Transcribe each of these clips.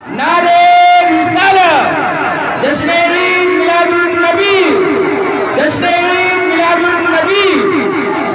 نعرے رسالت، جشن عید میلاد النبی، جشن عید میلاد النبی،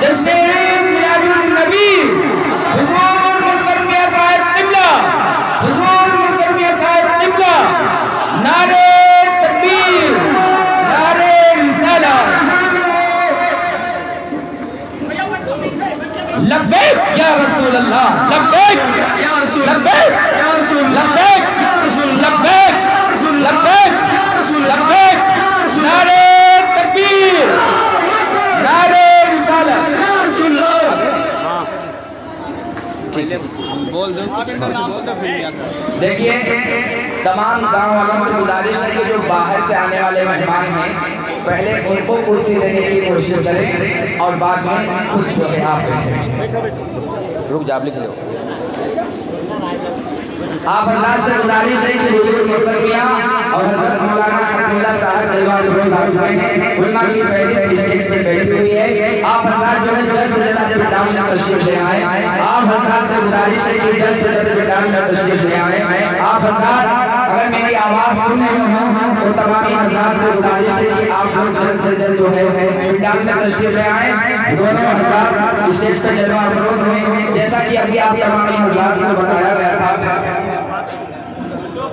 جشن عید میلاد النبی، حضور مسلمیہ صاحب قبلہ، حضور مسلمیہ صاحب قبلہ، نعرے تکبیر، نعرے رسالت، لبیک یا رسول اللہ، لبیک یا رسول اللہ، لبیک یا رسول اللہ، لبیک یا رسول اللہ، لبیک یا رسول اللہ، لبیک یا رسول اللہ، لبیک یا رسول اللہ، نعرے تکبیر، نعرے رسالت یا رسول اللہ۔ دیکھیے تمام گاؤں والوں سے گزارش ہے کہ جو باہر سے آنے والے مہمان ہیں پہلے ان کو کرسی دینے کی کوشش کریں اور بعد میں خود جو ہے آپ بیٹھیں۔ رک جا، آپ لکھ لو۔ آپ حضرات سے گزارش ہے کہ حضور مستقبیہ اور حضرت مولانا حکم اللہ صاحب دیوان روز آ چکے ہیں، علماء کی فہرست اسٹیج پر بیٹھی ہوئی ہے۔ آپ حضرات جو ہے جلد سے جلد اپنے ڈاؤن میں تشریف لے آئیں۔ آپ حضرات سے گزارش ہے کہ جلد سے جلد اپنے ڈاؤن میں تشریف لے آئیں۔ آپ حضرات اگر میری آواز سن رہے ہوں تو تمام حضرات سے گزارش ہے کہ آپ لوگ جلد سے جلد جو ہے ڈاؤن میں تشریف لے آئیں۔ دونوں حضرات اسٹیج پہ جلوہ افروز ہوئے، جیسا کہ ابھی آپ تمام حضرات کو بتایا گیا تھا۔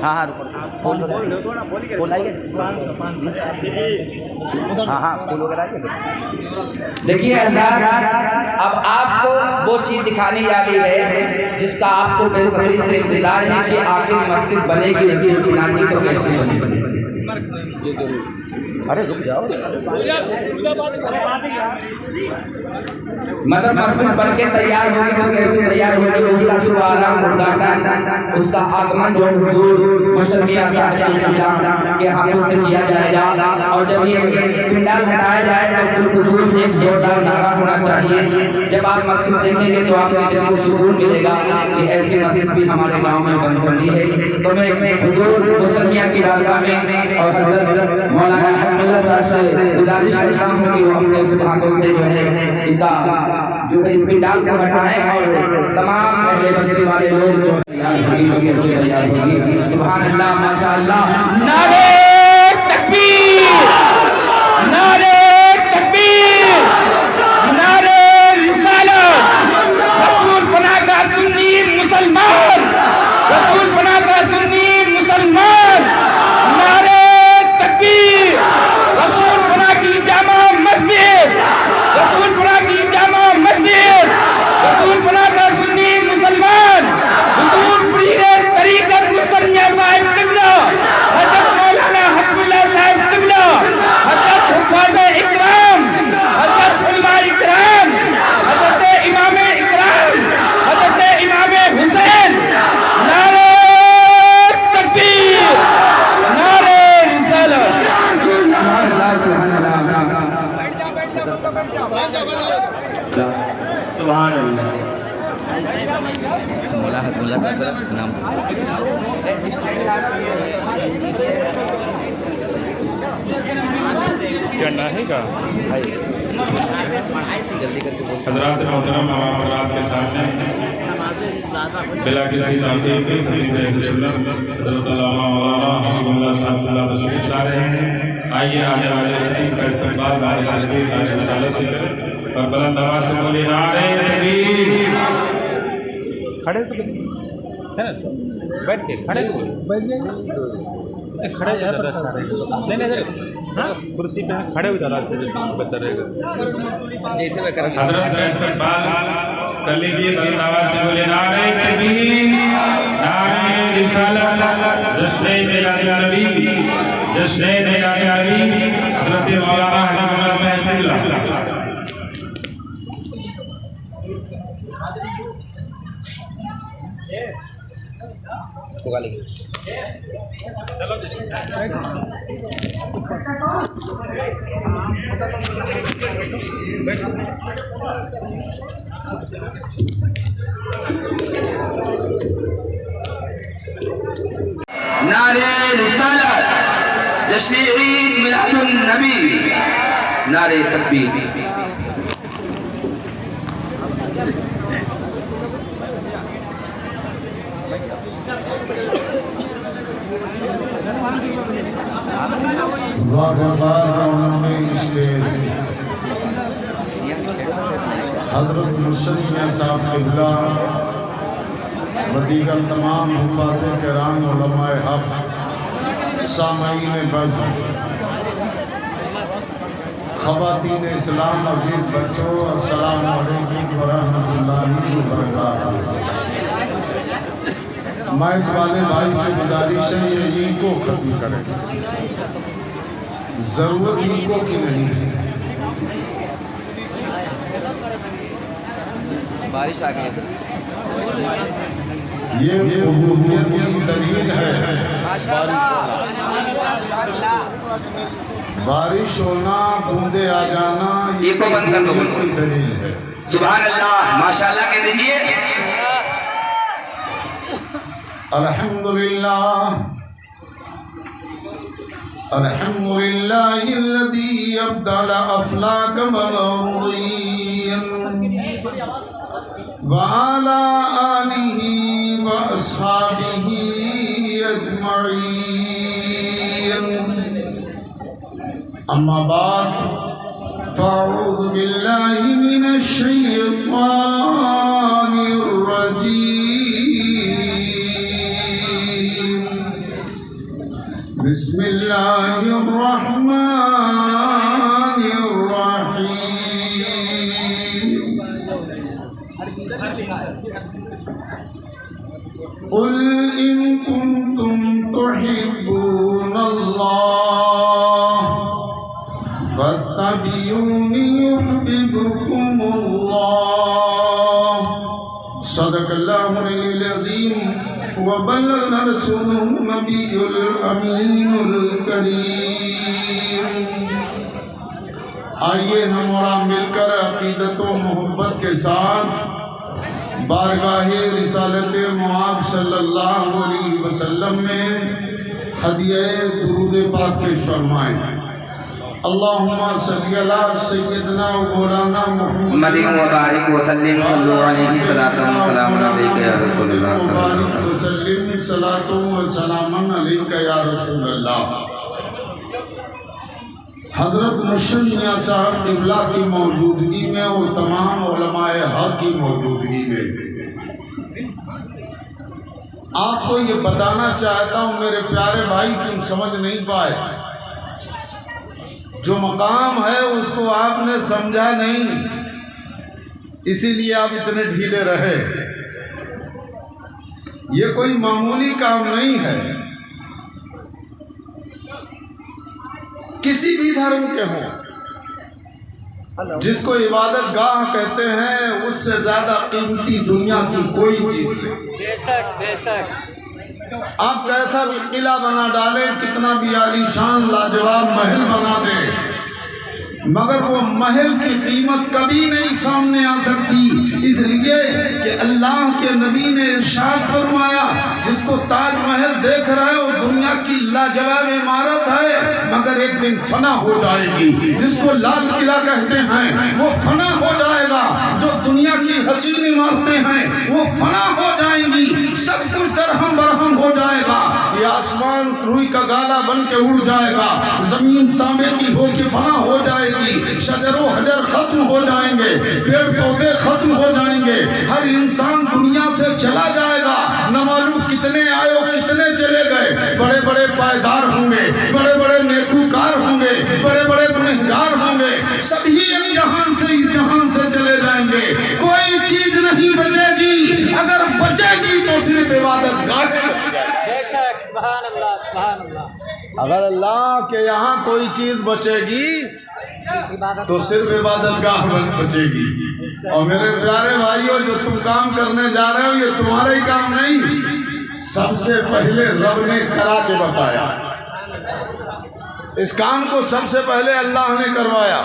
ہاں ہاں پھول آئیے، ہاں ہاں پھول وغیرہ آئیے۔ دیکھیے حضرات اب آپ کو وہ چیز دکھانی جا رہی ہے جس کا آپ کو بے صبری سے انتظار ہے کہ آخر مسجد بنے گی رسول کی نامی تو کیسے بنے گی۔ ارے رک جاؤ، مطلب مسجد بن کے تیار ہوگی تو کیسے تیار ہوگی، اس کا شروعات مردان اس کا آگمن جو حضور مشرقیہ صاحب کے ہاتھوں سے کیا جائے گا، اور جب یہ پنڈال ہٹایا جائے تو بالخصوص ایک زوردار نعرہ ہونا چاہیے۔ جب آپ مسجد دیکھیں گے تو آپ کے دل کو سکون ملے گا کہ ایسی مسجد بھی ہمارے گاؤں میں بن سکتی ہے۔ تو میں حضور مشرقیہ کی بارگاہ میں اور حضرت مولانا حکم اللہ صاحب سے گزارش کرتا ہوں کہ وہ اپنے ہاتھوں سے جو ہے ان کا جو ہے اس پنڈال کو ہٹائیں اور تمام اہل بستی والے لوگ جو تیار ہوگی۔ سبحان اللہ، ماشاء اللہ، نعرے تکبیر، نعرے تکبیر، نعرے رسالت، رسول پناہ کا سنی مسلمان، رسول پناہ کا سنی مسلمان، نعرے تکبیر، رسول پناہ کی جامع مسجد، رسول پناہ کی جامع مسجد، رسول پناہ کا سنی مسلمان، حضور پیر طریقت مسلمیہ صاحب قبلہ، حضرت مولانا حکم اللہ صاحب قبلہ، حضرت حفاظ اکرام، حضرت علماء اکرام، حضرت امام اکرام، حضرت امام حسین، نعرے تکبیر، نعرے رسالت۔ سبحان اللہ۔ مولا حکم اللہ صاحب کا نام کرنا ہے گا جلدی کر کے حضرات محترم حضرات کے سامنے بلا کسی تعطیل کے خلیفہ سنت حضرت علامہ مولانا حکم اللہ صاحب صلی اللہ تشریف لا رہے ہیں۔ آئیے آنے والے خطیب کا استقبال بارے حضرت بارے رسالت سے کریں اور بلند آواز سے بولے نعرے تکبیر۔ کھڑے تو بیٹھ کے کھڑے تو بیٹھ جائیں، کھڑے زیادہ اچھا رہے گا۔ نہیں نہیں سر، کرسی پہ کھڑے ہو جانا بہتر رہے گا۔ جیسے میں کروں حضرت کا استقبال کر لیجیے، بلند آواز سے بولے نعرے تکبیر، نعرے رسالت، جشن میلاد النبی، جشن میلاد النبی، حضرت مولانا حکم اللہ صاحب قبلہ۔ نعرے رسالت، جشن عید میلاد النبی، نعرے تکبیر۔ حضرت مرشد میاں صاحب قبلہ و دیگر تمام حفاظ کرام علماء حق، سامعین بزم، خواتین اسلام، عزیز بچوں، السلام علیکم ورحمۃ اللہ وبرکاتہ۔ مائک والے بھائی سے گزارش ہے یہ کو ختم کریں، ضرورت کو کی نہیں ہے۔ بارش آ گئی ہے یہ قبولیت کی دلیل ہے، بارش ہونا، بوندے آ جانا، یہ قبولیت کی دلیل ہے۔ سبحان اللہ، ماشاءاللہ کہہ دیجئے۔ الحمدللہ الحمدللہ الذی ابدل افلاک الارضین وعلى آلہ واصحابہ اجمعین، اما بعد فاعوذ باللہ من الشیطان الرجیم، بسم اللہ الرحمن الرحیم، قل ان کنتم تحبون اللہ فاتبعونی یحببکم اللہ، صدق اللہ العظیم وبلغ رسوله النبی الامین الکریم۔ آئیے ہم اور آپ مل کر عقیدت و محبت کے ساتھ بارگاہ رسالت معاب صلی اللہ علیہ وسلم میں ہدیہ درود پاک پیش فرمائیں۔ اللہم صلی علی سیدنا و مولانا محمد مدین و بارک وسلم، صلو علیہ الصلاۃ والسلام علیک یا رسول اللہ، وبارک وسلم صلاۃ و سلام علیک یا رسول اللہ۔ حضرت مرشد میاں صاحب قبلہ کی موجودگی میں اور تمام علماء حق کی موجودگی میں آپ کو یہ بتانا چاہتا ہوں میرے پیارے بھائی، تم سمجھ نہیں پائے، جو مقام ہے اس کو آپ نے سمجھا نہیں، اسی لیے آپ اتنے ڈھیلے رہے۔ یہ کوئی معمولی کام نہیں ہے، کسی بھی دھرم کے ہوں، جس کو عبادت گاہ کہتے ہیں، اس سے زیادہ قیمتی دنیا کی کوئی چیز نہیں۔ آپ کیسا بھی قلعہ بنا ڈالیں، کتنا بھی عالیشان لاجواب محل بنا دیں، مگر وہ محل کی قیمت کبھی نہیں سامنے آ سکتی، اس لیے کہ اللہ کے نبی نے ارشاد فرمایا جس کو تاج محل دیکھ رہے ہو دنیا کی لاجواب عمارت ہے مگر ایک دن فنا ہو جائے گی، جس کو لال قلعہ کہتے ہیں وہ فنا ہو جائے گا، جو دنیا کی حسین عمارتیں ہیں وہ فنا ہو جائیں گی، سب کچھ درہم برہم ہو جائے گا، یہ آسمان روئی کا گالا بن کے اڑ جائے گا، زمین تانبے کی ہو کے فنا ہو جائے گی، شجر و حجر ختم ہو جائیں گے، پیڑ پودے ختم ہو جائیں گے، ہر انسان دنیا سے چلا جائے گا، نہ معلوم کتنے آئے اور کتنے چلے گئے، بڑے بڑے پائیدار ہوں گے، بڑے بڑے نیکوکار ہوں گے، بڑے بڑے گنہگار ہوں گے، سبھی ایک جہان سے اس جہان سے چلے جائیں گے، کوئی چیز نہیں بچے گی، اگر بچے گی تو صرف عبادت گاہ ہے۔ اگر اللہ کے یہاں کوئی چیز بچے گی تو صرف عبادت گاہ بچے گی۔ اور میرے پیارے بھائیوں، جو تم کام کرنے جا رہے ہو یہ تمہارا ہی کام نہیں، سب سے پہلے رب نے کرا کے بتایا، اس کام کو سب سے پہلے اللہ نے کروایا۔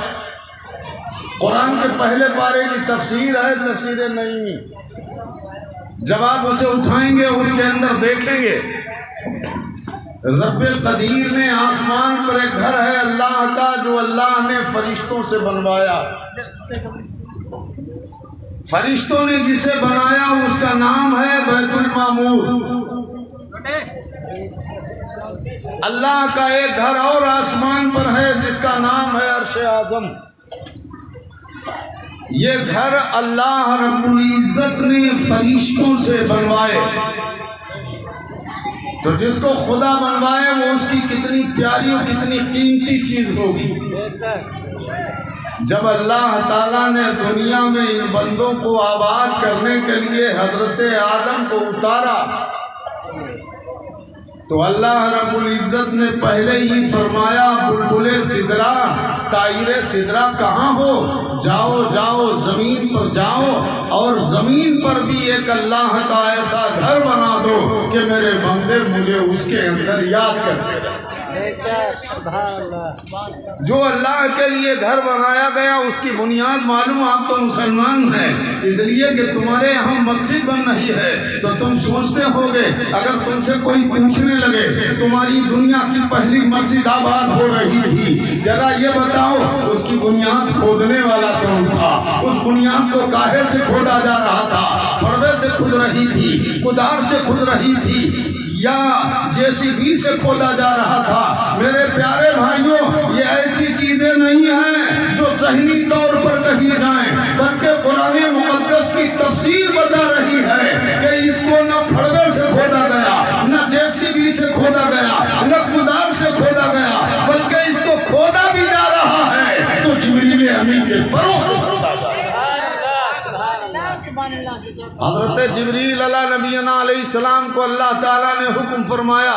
قرآن کے پہلے پارے کی تفسیر ہے، تفسیر نہیں، جب آپ اسے اٹھائیں گے اس کے اندر دیکھیں گے رب قدیر نے آسمان پر ایک گھر ہے اللہ کا جو اللہ نے فرشتوں سے بنوایا، فرشتوں نے جسے بنایا اس کا نام ہے بیت المعمور۔ اللہ کا ایک گھر اور آسمان پر ہے جس کا نام ہے عرش اعظم. یہ گھر اللہ رب العزت نے فرشتوں سے بنوائے. تو جس کو خدا بنوائے وہ اس کی کتنی پیاری اور کتنی قیمتی چیز ہوگی. جب اللہ تعالیٰ نے دنیا میں ان بندوں کو آباد کرنے کے لیے حضرت آدم کو اتارا تو اللہ رب العزت نے پہلے ہی فرمایا بلبل سدرا طائر سدرا کہاں ہو؟ جاؤ جاؤ زمین پر جاؤ اور زمین پر بھی ایک اللہ کا ایسا گھر بنا دو کہ میرے بندے مجھے اس کے اندر یاد کرتے رہیں. جو اللہ کے لیے گھر بنایا گیا اس کی بنیاد معلوم. آپ تو مسلمان ہیں اس لیے کہ تمہارے یہاں مسجد بن رہی ہے تو تم سوچتے ہوگے اگر تم سے کوئی پوچھنے لگے تمہاری دنیا کی پہلی مسجد آباد ہو رہی تھی ذرا یہ بتاؤ اس کی بنیاد کھودنے والا کون تھا؟ اس بنیاد کو کاہے سے کھودا جا رہا تھا؟ پردے سے کھود رہی تھی؟ کدار سے کھود رہی تھی؟ یا JCB سے کھودا جا رہا تھا؟ میرے پیارے بھائیوں یہ ایسی چیزیں نہیں ہیں جو ذہنی طور پر کہی جائیں بلکہ قرآن مقدس کی تفسیر بتا رہی ہے کہ اس کو نہ پھڑوے سے کھودا گیا نہ JCB سے کھودا گیا نہ کدار سے کھودا گیا بلکہ اس کو کھودا بھی جا رہا ہے تو جبریل امین کے پروں سے کھودا جا رہا ہے. حضرت جبریل علیہ نبینا علیہ السلام کو اللہ تعالیٰ نے حکم فرمایا.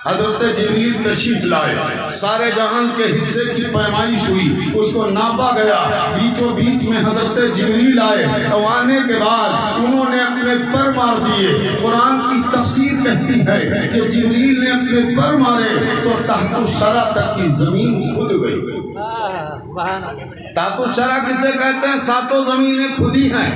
حضرت جبریل تشریف لائے. سارے جہان کے حصے کی پیمائش ہوئی اس کو ناپا گیا. بیچوں بیچ میں حضرت جبریل آئے. آنے کے بعد انہوں نے اپنے پر مار دیے. قرآن کی تفسیر کہتی ہے کہ جبریل نے اپنے پر مارے تو تحت الثری تک کی زمین کھد گئی. تحت الثری کسے کہتے ہیں؟ ساتوں زمینیں کھدی ہیں.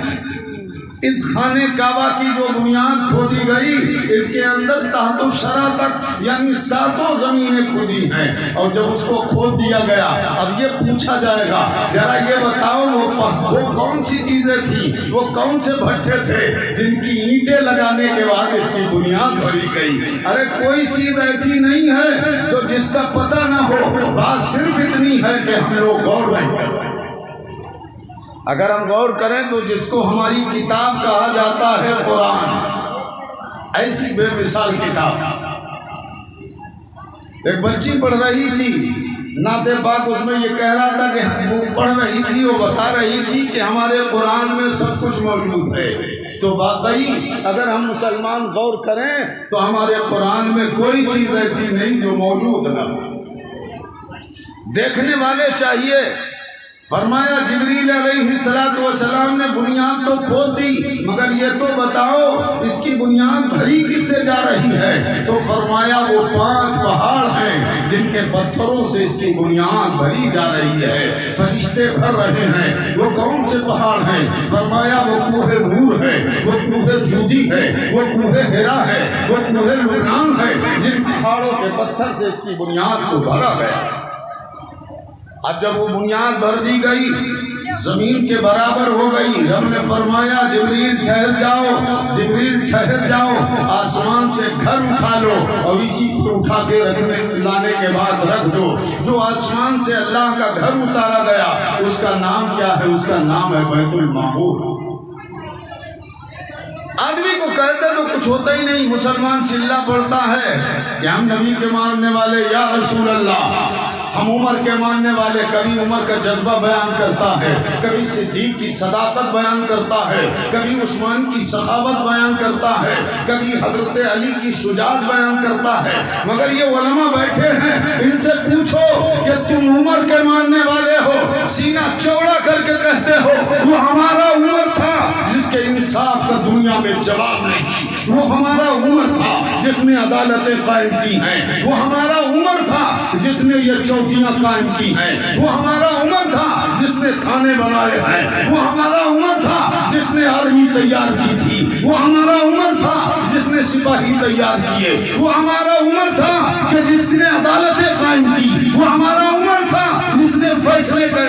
اس خانے کعبہ کی جو بنیاد کھودی گئی اس کے اندر تحت الثری تک یعنی ساتوں زمینیں کھودی ہیں. اور جب اس کو کھود دیا گیا اب یہ پوچھا جائے گا ذرا یہ بتاؤ وہ کون سی چیزیں تھیں وہ کون سے بھٹے تھے جن کی اینٹیں لگانے کے بعد اس کی بنیاد بھری گئی؟ ارے کوئی چیز ایسی نہیں ہے جو جس کا پتہ نہ ہو. بات صرف اتنی ہے کہ ہم لوگ غور نہیں کریں. اگر ہم غور کریں تو جس کو ہماری کتاب کہا جاتا ہے قرآن ایسی بے مثال کتاب. ایک بچی پڑھ رہی تھی نعت پاک اس میں یہ کہہ رہا تھا کہ وہ پڑھ رہی تھی وہ بتا رہی تھی کہ ہمارے قرآن میں سب کچھ موجود ہے. تو واقعی اگر ہم مسلمان غور کریں تو ہمارے قرآن میں کوئی چیز ایسی نہیں جو موجود نہ ہو. دیکھنے والے چاہیے. فرمایا جبریل علیہ السلام نے بنیاد تو کھود دی مگر یہ تو بتاؤ اس کی بنیاد بھری کس سے جا رہی ہے؟ تو فرمایا وہ 5 پہاڑ ہیں جن کے پتھروں سے اس کی بنیاد بھری جا رہی ہے. فرشتے بھر رہے ہیں. وہ کون سے پہاڑ ہیں؟ فرمایا وہ کوہ نور ہے وہ کوہ جودی ہے وہ کوہ ہرا ہے وہ کوہ لبنان ہے جن پہاڑوں کے پتھر سے اس کی بنیاد کو بھرا گیا. اب جب وہ بنیاد بھر دی گئی زمین کے برابر ہو گئی. رب نے فرمایا جبریل ٹھہر جاؤ جبریل ٹھہر جاؤ آسمان سے گھر اٹھا لو اور اسی کو اٹھا کے لانے کے بعد رکھ دو. جو آسمان سے اللہ کا گھر اتارا گیا اس کا نام کیا ہے؟ اس کا نام ہے بیت المعمور. آدمی کو کہتے تو کچھ ہوتا ہی نہیں. مسلمان چلا پڑتا ہے کہ ہم نبی کے ماننے والے یا رسول اللہ ہم عمر کے ماننے والے. کبھی عمر کا جذبہ بیان کرتا ہے کبھی صدیق کی صداقت بیان کرتا ہے کبھی عثمان کی سخاوت بیان کرتا ہے کبھی حضرت علی کی شجاعت بیان کرتا ہے. مگر یہ علماء بیٹھے ہیں ان سے پوچھو کہ تم عمر کے ماننے والے ہو سینہ چوڑا کر کے کہتے ہو وہ ہمارا عمر تھا جس کے انصاف کا دنیا میں جواب نہیں. وہ ہمارا عمر تھا جس نے عدالتیں قائم کی ہیں. وہ ہمارا عمر تھا جس نے یہ چوکیاں قائم کی ہیں. وہ ہمارا عمر تھا جس نے تھانے بنائے ہیں. وہ ہمارا عمر تھا جس نے آرمی تیار کی تھی. وہ ہمارا عمر تھا جس نے سپاہی تیار کیے. وہ ہمارا عمر تھا کہ جس نے عدالتیں قائم کی. وہ ہمارا عمر تھا جس نے فیصلے کا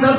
10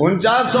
4900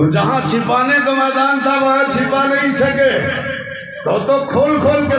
تو جہاں چھپانے کا میدان تھا وہاں چھپا نہیں سکے تو کھول کھول کے